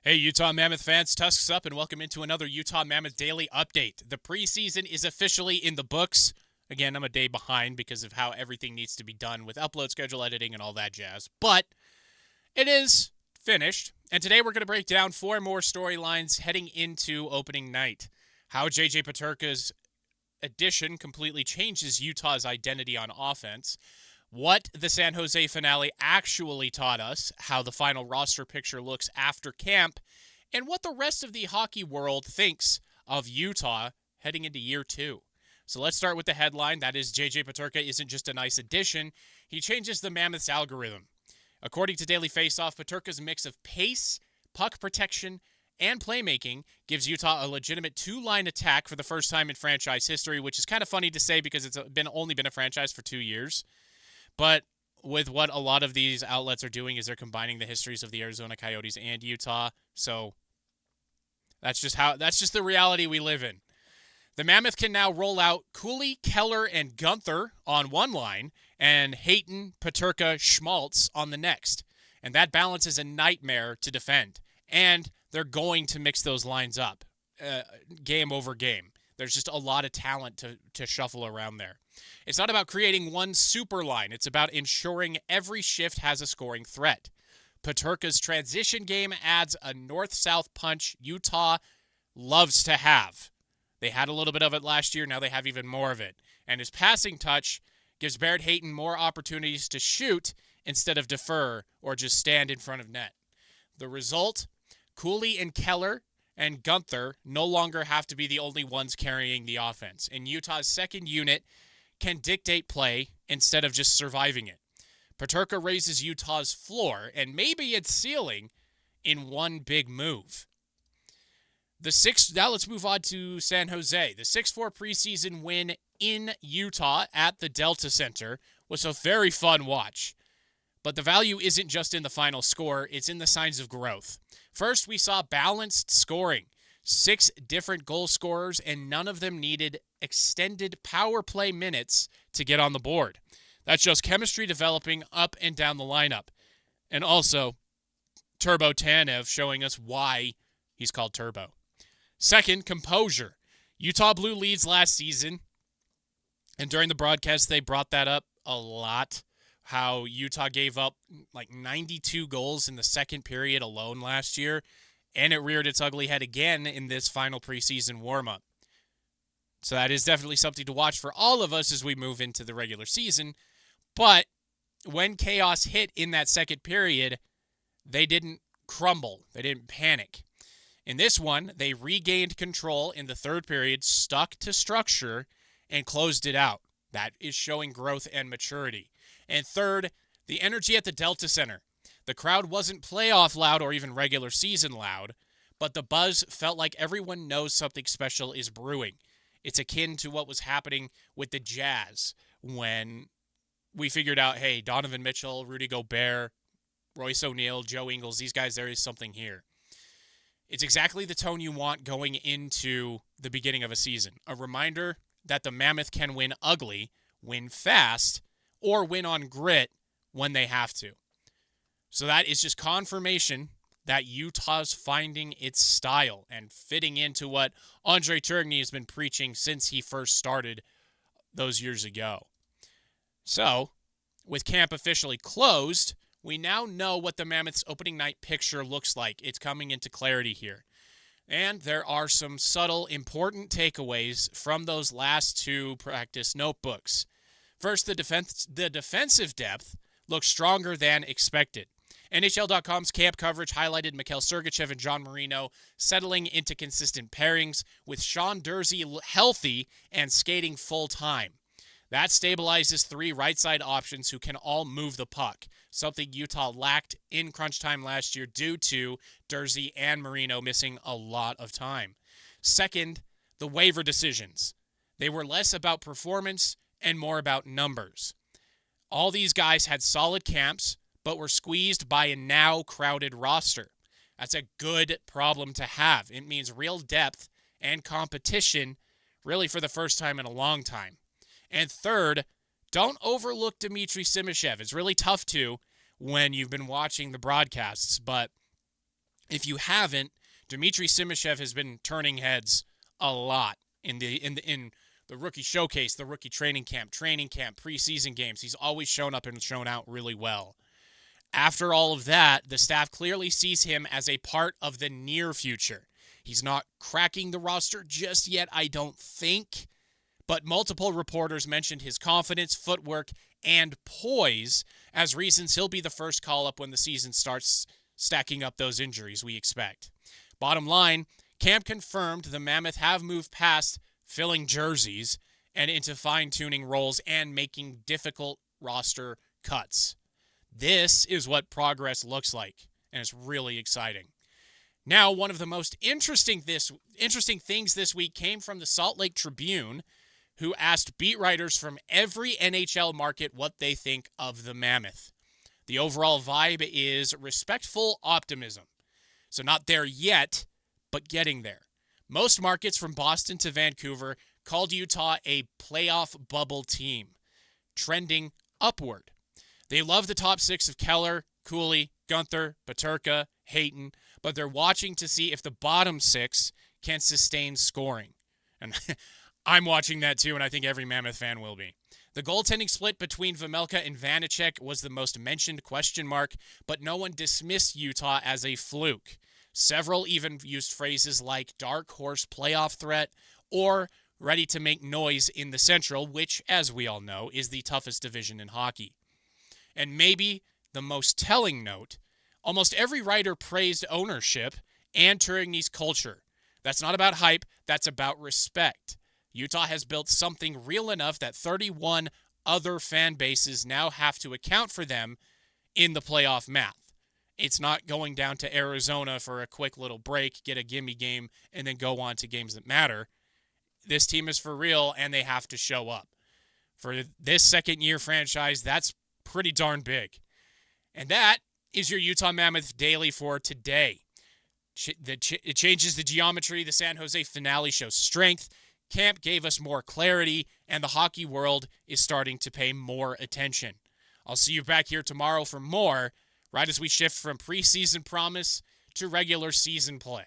Hey, Utah Mammoth fans, tusks up and welcome into another Utah Mammoth Daily update. The preseason is officially in the books. Again, I'm a day behind because of how everything needs to be done with upload schedule editing and all that jazz. But it is finished, and today we're going to break down four more storylines heading into opening night. How J.J. Peterka's addition completely changes Utah's identity on offense. What the San Jose finale actually taught us, how the final roster picture looks after camp, and what the rest of the hockey world thinks of Utah heading into year two. So let's start with the headline. That is, J.J. Peterka isn't just a nice addition. He changes the Mammoth's algorithm. According to Daily Faceoff, Peterka's mix of pace, puck protection, and playmaking gives Utah a legitimate two-line attack for the first time in franchise history, which is kind of funny to say because it's only been a franchise for 2 years. But with what a lot of these outlets are doing is they're combining the histories of the Arizona Coyotes and Utah. So that's just the reality we live in. The Mammoth can now roll out Cooley, Keller, and Gunther on one line, and Hayton, Peterka, Schmaltz on the next. And that balance is a nightmare to defend. And they're going to mix those lines up, game over game. There's just a lot of talent to shuffle around there. It's not about creating one super line. It's about ensuring every shift has a scoring threat. Peterka's transition game adds a north-south punch Utah loves to have. They had a little bit of it last year. Now they have even more of it. And his passing touch gives Barrett Hayton more opportunities to shoot instead of defer or just stand in front of net. The result, Cooley and Keller and Gunther no longer have to be the only ones carrying the offense. And Utah's second unit can dictate play instead of just surviving it. Peterka raises Utah's floor and maybe its ceiling in one big move. Now let's move on to San Jose. The 6-4 preseason win in Utah at the Delta Center was a very fun watch. But the value isn't just in the final score, it's in the signs of growth. First, we saw balanced scoring. 6 different goal scorers, and none of them needed extended power play minutes to get on the board. That shows chemistry developing up and down the lineup. And also, Turbo Tanev showing us why he's called Turbo. Second, composure. Utah blew leads last season, and during the broadcast, they brought that up a lot. How Utah gave up like 92 goals in the second period alone last year, and it reared its ugly head again in this final preseason warm-up. So that is definitely something to watch for all of us as we move into the regular season. But when chaos hit in that second period, they didn't crumble. They didn't panic. In this one, they regained control in the third period, stuck to structure, and closed it out. That is showing growth and maturity. And third, the energy at the Delta Center. The crowd wasn't playoff loud or even regular season loud, but the buzz felt like everyone knows something special is brewing. It's akin to what was happening with the Jazz when we figured out, hey, Donovan Mitchell, Rudy Gobert, Royce O'Neal, Joe Ingles, these guys, there is something here. It's exactly the tone you want going into the beginning of a season. A reminder that the Mammoth can win ugly, win fast, or win on grit when they have to. So that is just confirmation that Utah's finding its style and fitting into what Andre Tourigny has been preaching since he first started those years ago. So, with camp officially closed, we now know what the Mammoth's opening night picture looks like. It's coming into clarity here. And there are some subtle, important takeaways from those last 2 practice notebooks. First, the defensive depth looks stronger than expected. NHL.com's camp coverage highlighted Mikhail Sergachev and John Marino settling into consistent pairings, with Sean Durzi healthy and skating full-time. That stabilizes 3 right-side options who can all move the puck, something Utah lacked in crunch time last year due to Durzi and Marino missing a lot of time. Second, the waiver decisions. They were less about performance and more about numbers. All these guys had solid camps, but were squeezed by a now crowded roster. That's a good problem to have. It means real depth and competition, really for the first time in a long time. And third, don't overlook Dmitry Simashev. It's really tough to when you've been watching the broadcasts, but If you haven't, Dmitry Simashev has been turning heads a lot in the rookie showcase, the rookie training camp, preseason games. He's always shown up and shown out really well. After all of that, the staff clearly sees him as a part of the near future. He's not cracking the roster just yet, I don't think, but multiple reporters mentioned his confidence, footwork, and poise as reasons he'll be the first call-up when the season starts stacking up those injuries we expect. Bottom line, camp confirmed the Mammoth have moved past filling jerseys and into fine-tuning roles and making difficult roster cuts. This is what progress looks like, and it's really exciting. Now, one of the most interesting things this week came from the Salt Lake Tribune, who asked beat writers from every NHL market what they think of the Mammoth. The overall vibe is respectful optimism. So not there yet, but getting there. Most markets from Boston to Vancouver called Utah a playoff bubble team, trending upward. They love the top six of Keller, Cooley, Gunther, Peterka, Hayton, but they're watching to see if the bottom six can sustain scoring. And I'm watching that too, and I think every Mammoth fan will be. The goaltending split between Vejmelka and Vanacek was the most mentioned question mark, but no one dismissed Utah as a fluke. Several even used phrases like dark horse playoff threat or ready to make noise in the Central, which, as we all know, is the toughest division in hockey. And maybe the most telling note, almost every writer praised ownership and Tourigny's culture. That's not about hype, that's about respect. Utah has built something real enough that 31 other fan bases now have to account for them in the playoff math. It's not going down to Arizona for a quick little break, get a gimme game, and then go on to games that matter. This team is for real, and they have to show up. For this second-year franchise, that's pretty darn big. And that is your Utah Mammoth Daily for today. It changes the geometry. The San Jose finale shows strength. Camp gave us more clarity, and the hockey world is starting to pay more attention. I'll see you back here tomorrow for more, right as we shift from preseason promise to regular season play.